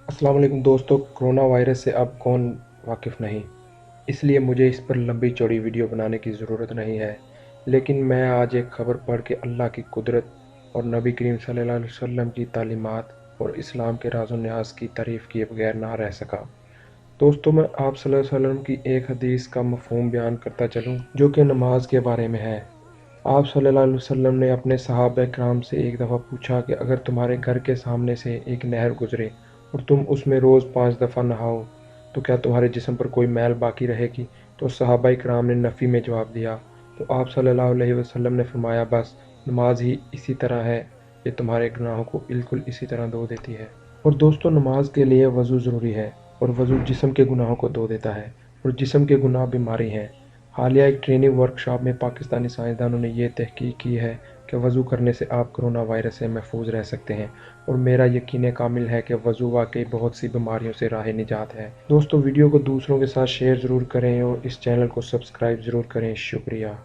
अस्सलाम वालेकुम दोस्तों, कोरोना वायरस से अब कौन वाकिफ़ नहीं, इसलिए मुझे इस पर लंबी चौड़ी वीडियो बनाने की ज़रूरत नहीं है। लेकिन मैं आज एक ख़बर पढ़ के अल्लाह की कुदरत और नबी करीम सल्लल्लाहु अलैहि वसल्लम की तालीमात और इस्लाम के राज़ व न्याज़ की तारीफ़ किए बगैर ना रह सका। दोस्तों, मैं आप सल्लल्लाहु अलैहि वसल्लम की एक हदीस का मफ़हूम बयान करता चलूँ जो कि नमाज के बारे में है। आप सल्लल्लाहु अलैहि वसल्लम ने अपने सहाबा किराम से एक दफ़ा पूछा कि अगर तुम्हारे घर के सामने से एक नहर गुजरे और तुम उसमें रोज़ 5 दफ़ा नहाओ तो क्या तुम्हारे जिस्म पर कोई मैल बाकी रहेगी? तो सहाबा किराम ने नफ़ी में जवाब दिया। तो आप सल्लल्लाहु अलैहि वसल्लम ने फरमाया, बस नमाज ही इसी तरह है, ये तुम्हारे गुनाहों को बिल्कुल इसी तरह धो देती है। और दोस्तों, नमाज के लिए वज़ू ज़रूरी है और वज़ू जिस्म के गुनाहों को धो देता है और जिस्म के गुनाह बीमारी हैं। हालिया एक ट्रेनिंग वर्कशॉप में पाकिस्तानी साइंसदानों ने ये तहकीक की है कि वज़ू करने से आप कोरोना वायरस से महफूज रह सकते हैं और मेरा यकीन कामिल है कि वज़ू वाकई बहुत सी बीमारियों से राह निजात है। दोस्तों, वीडियो को दूसरों के साथ शेयर ज़रूर करें और इस चैनल को सब्सक्राइब ज़रूर करें। शुक्रिया।